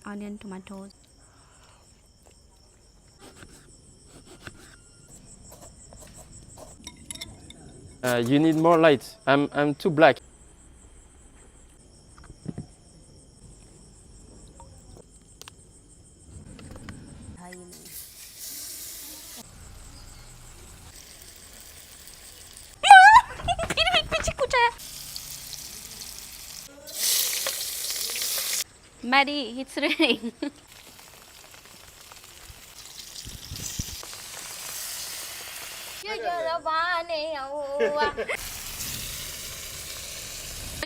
Onion, tomatoes. You need more light. I'm too black. Maddie, it's raining.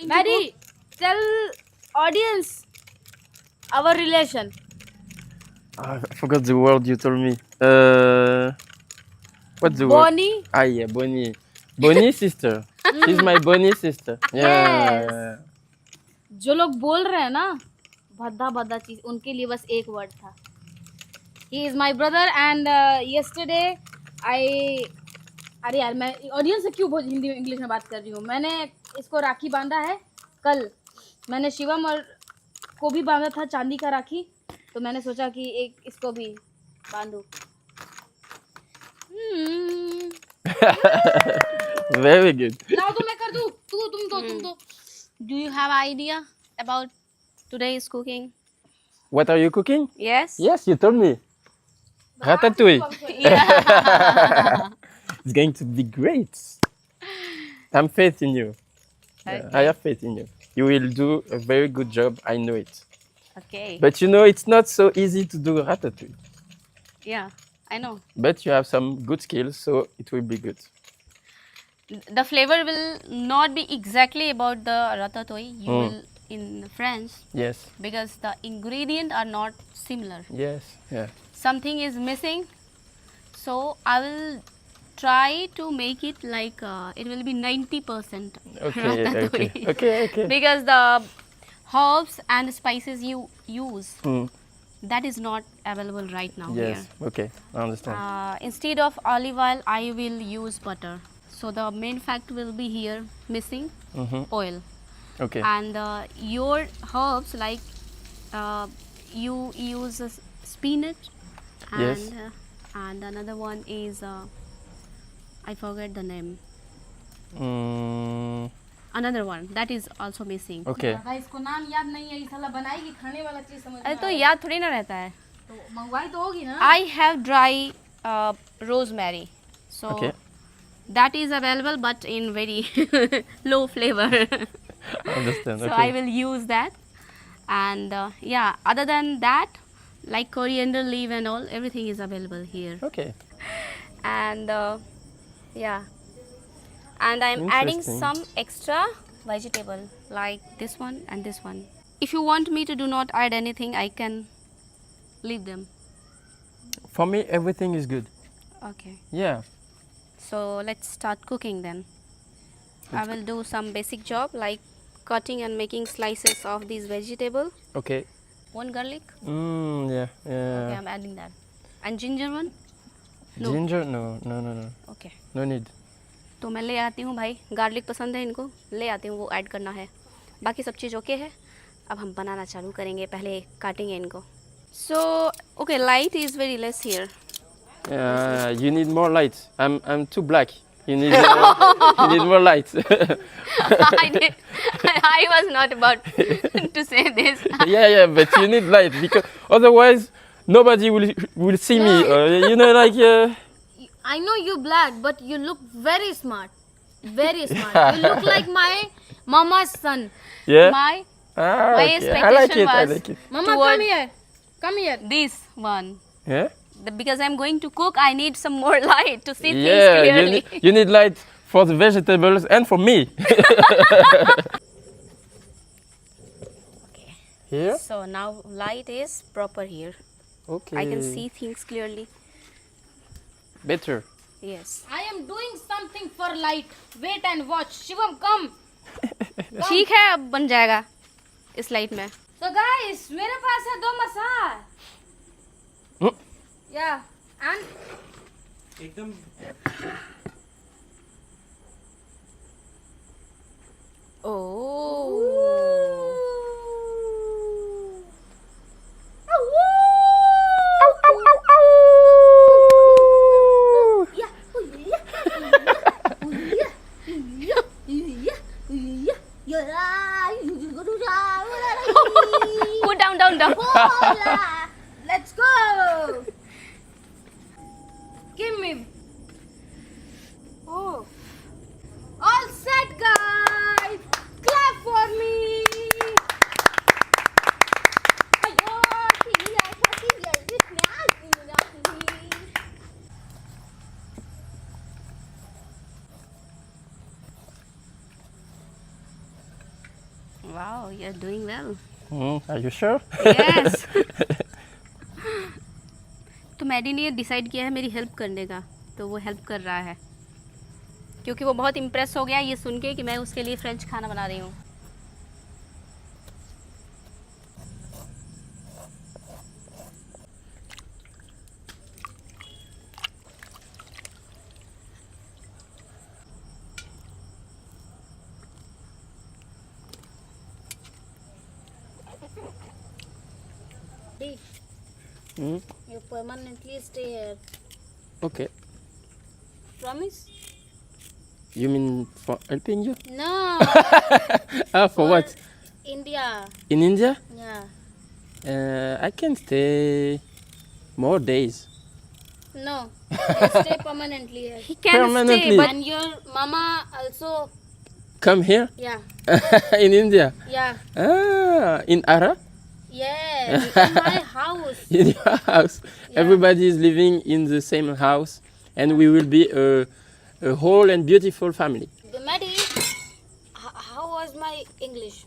Maddie, tell audience our relation. I forgot the word you told me. What's the word? Bonnie. Ah, yeah, Bonnie. Bonnie sister. She's my Bonnie sister. Yeah. जो लोग बोल रहे हैं ना भद्दा भद्दा चीज उनके लिए बस एक वर्ड था. He is my brother and yesterday I अरे यार मैं ऑडियंस से क्यों हिंदी इंग्लिश में बात कर रही हूँ. मैंने इसको राखी बांधा है. कल मैंने शिवम और को भी बांधा था चांदी का राखी. तो मैंने सोचा कि एक इसको भी बांधूं. Very good. लाओ तो मैं कर दूं. तुम दो. Do you have idea about today's cooking? What are you cooking? Yes. Yes, you told me. Ratatouille. Yeah. It's going to be great. I'm faith in you. Yeah, I have faith in you. You will do a very good job. I know it. Okay. But you know, it's not so easy to do ratatouille. Yeah, I know. But you have some good skills, so it will be good. The flavor will not be exactly about the ratatouille. You will in French Yes. because the ingredients are not similar. Yes. Yeah. Something is missing, so I will try to make it like it will be 90% Okay. ratatouille. Okay. Because the herbs and spices you use Mm. that is not available right now Yes. Okay. I understand. here. Instead of olive oil, I will use butter. So the main fact will be here missing oil. Okay. And your herbs like you use spinach and Yes. and another one is I forget the name. Mm, Another one that is also missing. okay. भाई इसको नाम याद नहीं है. ये साला बनाएगी खाने वाला चीज समझ अरे तो याद थोड़ी ना रहता है. तो मंगवाई तो होगी ना. I have dry rosemary, so Okay. that is available but in very low flavor. I understand. So Okay. I will use that, and yeah, other than that, like coriander leaf and all, everything is available here. Okay. And yeah, and I'm adding Interesting. some extra vegetable like this one and this one. If you want me to do not add anything, I can leave them. For me, everything is good. Okay. Yeah. So let's start cooking then. I will do some basic job like cutting and making slices of these vegetable. Okay. One garlic. Yeah. Okay, I'm adding that. And ginger one. No. Ginger? No. Okay. No need. तो मैं ले आती हूँ भाई. Garlic पसंद है इनको, ले आती हूँ, वो ऐड करना है. बाकी सब चीज़ ओके है. अब हम बनाना चालू करेंगे. पहले काटेंगे इनको. So okay, light is very less here. You need more light. I'm too black. You need more light. I was not about to say this. yeah, but you need light because otherwise nobody will see me. I know you black, but you look very smart. Very smart. You look like my mama's son. Yeah. My Okay. expectation I like was it. Mama, Toward- come here. Come here. this one. Yeah. Because I'm going to cook, I need some more light to see things Yeah. clearly. You need light for the vegetables and for me. Okay. Here. So now light is proper here. Okay. I can see things clearly. Better. Yes. I am doing something for light. Wait and watch. Shivam, come. ठीक है, अब बन जाएगा इस light में. So guys, मेरे पास है 2 मसाल. Yeah. And एकदम Oh. calm down. Hola! Let's go! Give me. Oh. All set, guys! Clap for me! Ayo, sini ya, sini ya, sini ya, sini. Wow, you're doing well. Are you sure? Yes. तो Maddie ने decide किया है मेरी help करने का, तो वो help कर रहा है क्योंकि वो बहुत इम्प्रेस हो गया ये सुन के कि मैं उसके लिए फ्रेंच खाना बना रही हूँ. Hmm? You permanently stay here. Okay. Promise? You mean for helping you? No. For what? India. In India? Yeah. I can stay more days. No. You stay permanently here. He can Permanently. stay, but And your mama also. Come here Yeah. in India. Yeah. In Ara? Yeah. In my house. In your house. Yeah. Everybody is living in the same house, and we will be a whole and beautiful family. Maddie, how was my English?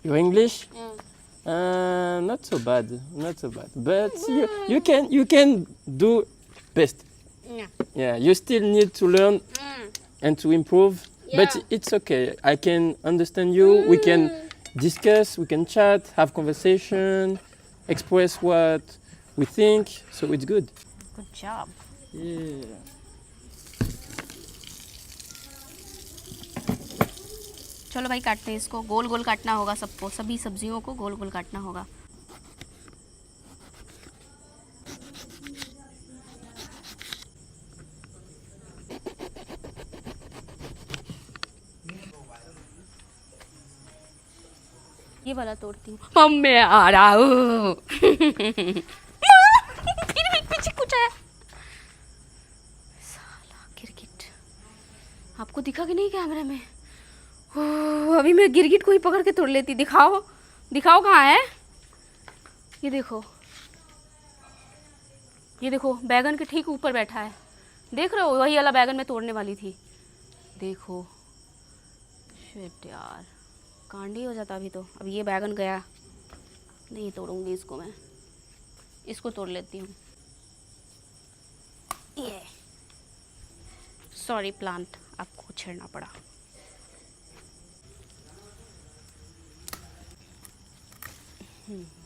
Your English? Yeah. Not so bad, not so bad. But you can do best. Yeah. Yeah, you still need to learn and to improve. But Yeah. it's okay. I can understand you. We can discuss, we can chat, have conversation, express what we think. So it's good. good job. Yeah. चलो भाई काटते हैं इसको. गोल गोल काटना होगा सबको, सभी सब्जियों को गोल गोल काटना होगा. ये वाला तोड़ती हूँ. मम्मी आ रहा हूँ. फिर भी पीछे कुछ है. साला गिरगिट. आपको दिखा कि नहीं कैमरे में? ओह, अभी मैं गिरगिट को ही पकड़ के तोड़ लेती. दिखाओ दिखाओ कहाँ है. ये देखो, ये देखो बैगन के ठीक ऊपर बैठा है. देख रहे हो, वही वाला बैगन मैं तोड़ने वाली थी. देखो शिट यार, कांडी हो जाता अभी तो. अब ये बैगन गया, नहीं तोड़ूंगी इसको मैं. इसको तोड़ लेती हूँ. ये सॉरी प्लांट, आपको छेड़ना पड़ा.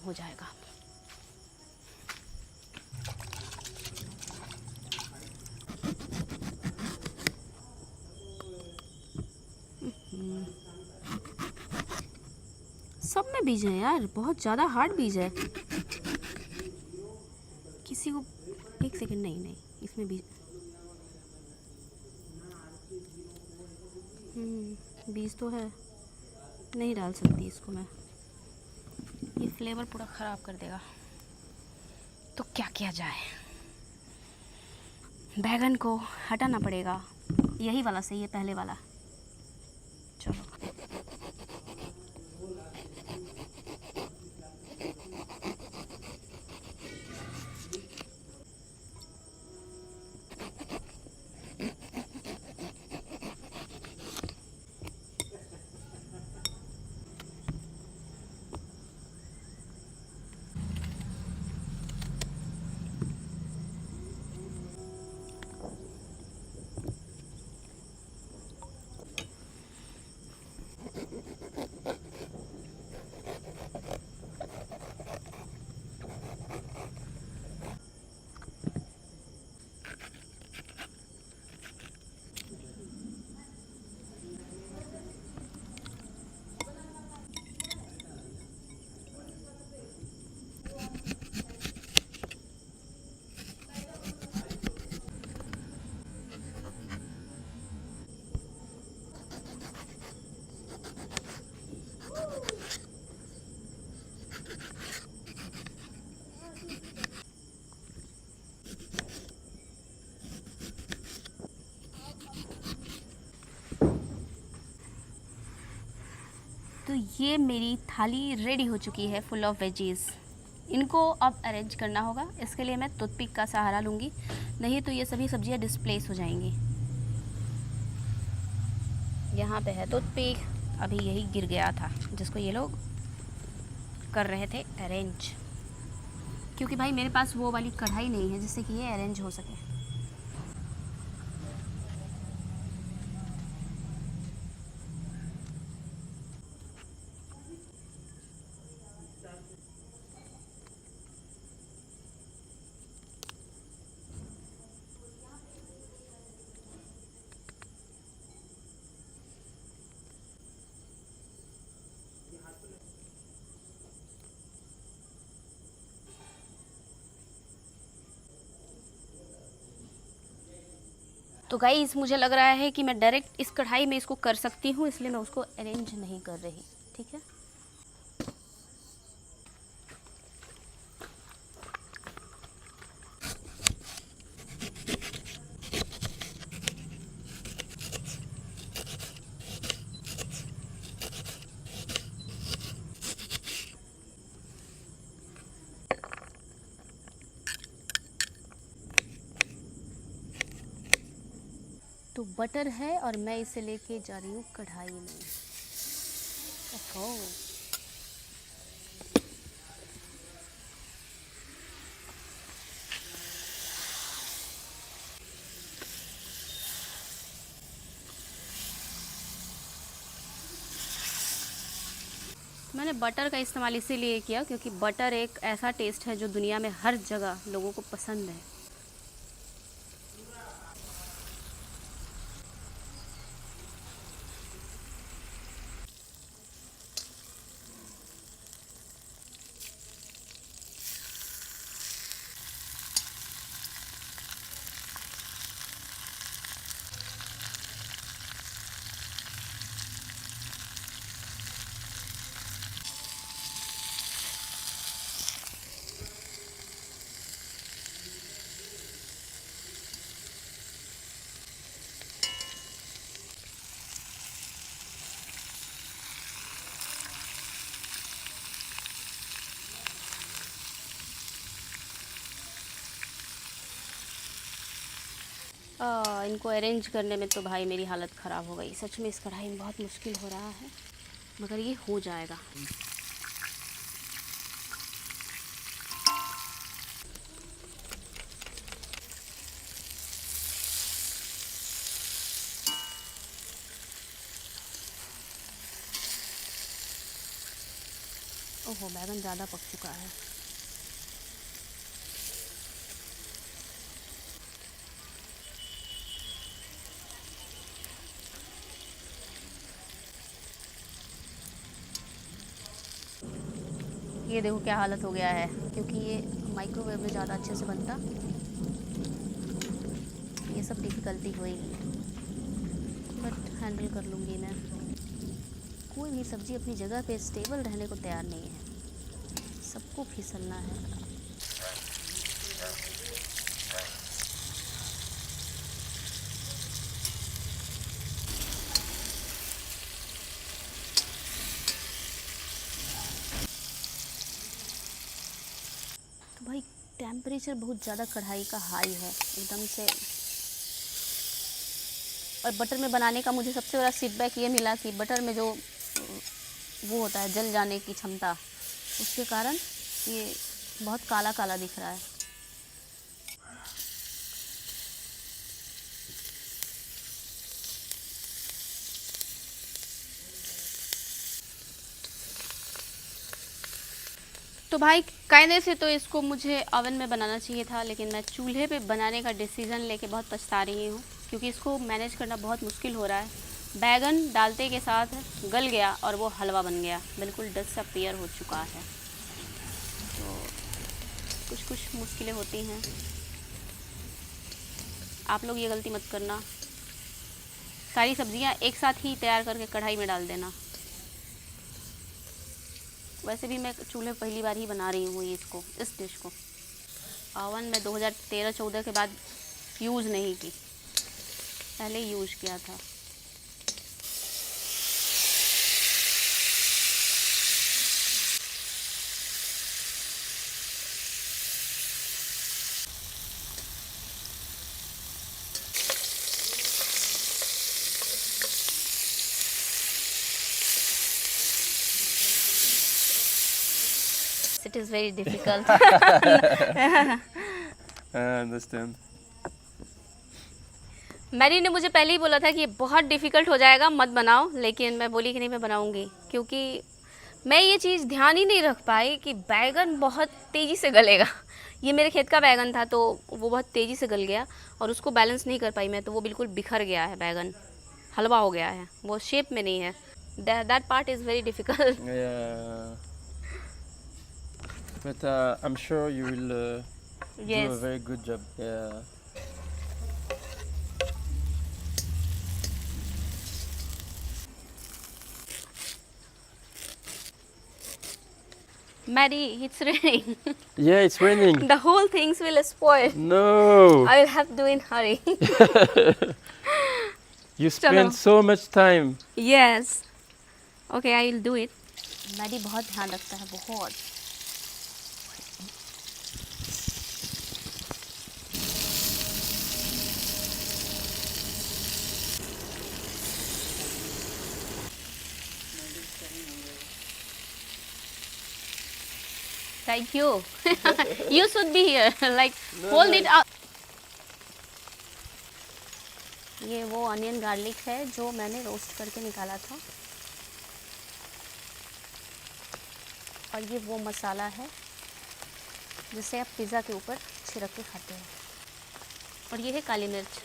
हो जाएगा. सब में बीज है यार, बहुत ज़्यादा हार्ड बीज है. किसी को एक सेकंड. नहीं इसमें बीज. बीज तो है, नहीं डाल सकती इसको मैं. ये फ्लेवर पूरा ख़राब कर देगा. तो क्या किया जाए, बैगन को हटाना पड़ेगा. यही वाला सही है, पहले वाला. चलो ये मेरी थाली रेडी हो चुकी है फुल ऑफ वेजीज़। इनको अब अरेंज करना होगा, इसके लिए मैं टूथपिक का सहारा लूँगी, नहीं तो ये सभी सब्जियां डिस्प्लेस हो जाएंगी। यहाँ पे है टूथपिक, अभी यही गिर गया था जिसको ये लोग कर रहे थे अरेंज, क्योंकि भाई मेरे पास वो वाली कढ़ाई नहीं है जिससे कि ये अरेंज हो सके। तो गाइस मुझे लग रहा है कि मैं डायरेक्ट इस कढ़ाई में इसको कर सकती हूँ, इसलिए मैं उसको अरेंज नहीं कर रही। ठीक है, तो बटर है और मैं इसे लेके जा रही हूँ कढ़ाई में। ओहो, मैंने बटर का इस्तेमाल इसीलिए किया क्योंकि बटर एक ऐसा टेस्ट है जो दुनिया में हर जगह लोगों को पसंद है। इनको अरेंज करने में तो भाई मेरी हालत ख़राब हो गई। सच में इस कढ़ाई में बहुत मुश्किल हो रहा है, मगर ये हो जाएगा। ओहो, बैगन ज़्यादा पक चुका है। ये देखो क्या हालत हो गया है, क्योंकि ये माइक्रोवेव में ज़्यादा अच्छे से बनता। ये सब डिफ़िकल्टी होएगी, बट हैंडल कर लूँगी मैं। कोई भी सब्ज़ी अपनी जगह पे स्टेबल रहने को तैयार नहीं है, सबको फिसलना है। तो भाई टेम्परेचर बहुत ज़्यादा कढ़ाई का हाई है एकदम से। और बटर में बनाने का मुझे सबसे बड़ा फीडबैक ये मिला कि बटर में जो वो होता है जल जाने की क्षमता, उसके कारण ये बहुत काला काला दिख रहा है। तो भाई कायदे से तो इसको मुझे ओवन में बनाना चाहिए था, लेकिन मैं चूल्हे पे बनाने का डिसीज़न लेके बहुत पछता रही हूँ, क्योंकि इसको मैनेज करना बहुत मुश्किल हो रहा है। बैगन डालते के साथ गल गया और वो हलवा बन गया, बिल्कुल डिसअपीयर हो चुका है। तो कुछ मुश्किलें होती हैं, आप लोग ये गलती मत करना। सारी सब्जियां एक साथ ही तैयार करके कढ़ाई में डाल देना। वैसे भी मैं चूल्हे पहली बार ही बना रही हूँ इस डिश को। ओवन में 2013-14 के बाद यूज़ नहीं की, पहले यूज़ किया था। Yes, it is very difficult. I understand. Mary ने मुझे पहले ही बोला था कि ये बहुत डिफ़िकल्ट हो जाएगा, मत बनाओ, लेकिन मैं बोली कि नहीं, मैं बनाऊंगी, क्योंकि मैं ये चीज़ ध्यान ही नहीं रख पाई कि बैगन बहुत तेज़ी से गलेगा। ये मेरे खेत का बैगन था तो वो बहुत तेज़ी से गल गया और उसको बैलेंस नहीं कर पाई मैं, तो वो बिल्कुल बिखर गया है बैगन, हलवा हो गया है, वो शेप में नहीं है। That part is very difficult. Yeah. But I'm sure you will do a Yes. very good job. Yeah. Maddie, it's raining. Yeah, it's raining. The whole things will spoil. No. I will have to do in hurry. You Chalo. spend so much time. Yes. Okay, I will do it. Maddy बहुत ध्यान रखता है, बहुत। Thank you. You should be here. Like hold it up. ये वो onion garlic है जो मैंने रोस्ट करके निकाला था, और ये वो मसाला है जिसे आप पिज़्ज़ा के ऊपर छिड़क के खाते हैं, और ये है काली मिर्च।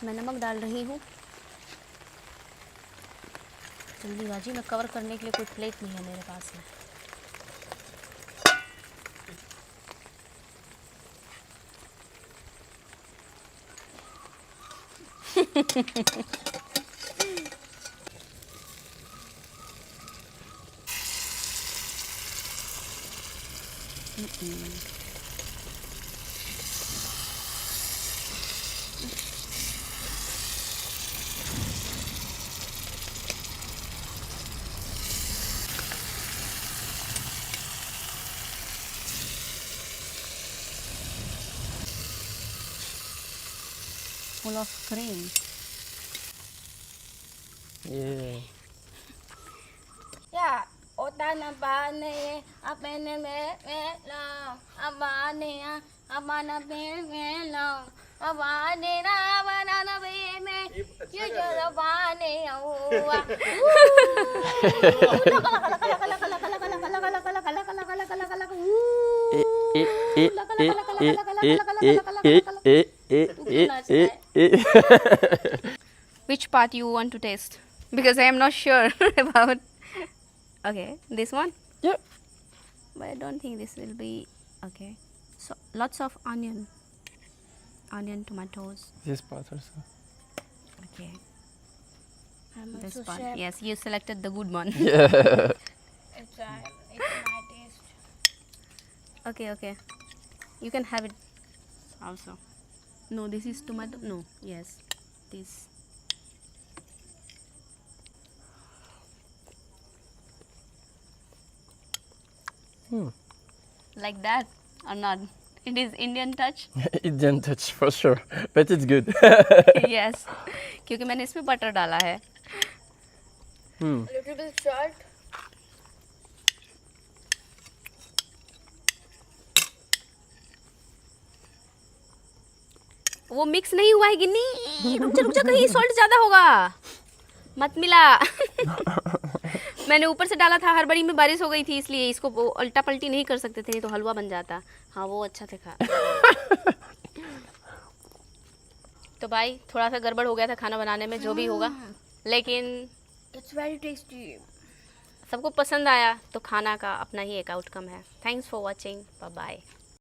मैं नमक डाल रही हूँ। जल्दीबाजी में कवर करने के लिए कोई प्लेट नहीं है मेरे पास में। Full of cream. Yeah. Ya, otana bane, apene me la, abane, abana me la, abane na banana me, you just abane Which part you want to taste? Because I am not sure about. Okay, this one? Yep. But I don't think this will be okay. So lots of onion, tomatoes. This part also. Okay, this part. Yes, you selected the good one. Yeah. It's my taste. Okay. You can have it also. No, this is tomato. No, yes, this. Like that or not? It is Indian touch. It didn't touch for sure, but it's good. Yes, क्योंकि मैंने इसमें butter डाला है. Little bit salt. वो mix नहीं हुआ है गिन्नी. रुक जा कहीं सॉल्ट ज़्यादा होगा. मत मिला. मैंने ऊपर से डाला था, हड़बड़ी में बारिश हो गई थी इसलिए इसको उल्टा पलटी नहीं कर सकते थे, नहीं तो हलवा बन जाता. हाँ वो अच्छा था खा. तो भाई थोड़ा सा गड़बड़ हो गया था खाना बनाने में, जो भी होगा, लेकिन It's very tasty. सबको पसंद आया तो खाना का अपना ही एक आउटकम है. Thanks for watching. Bye bye.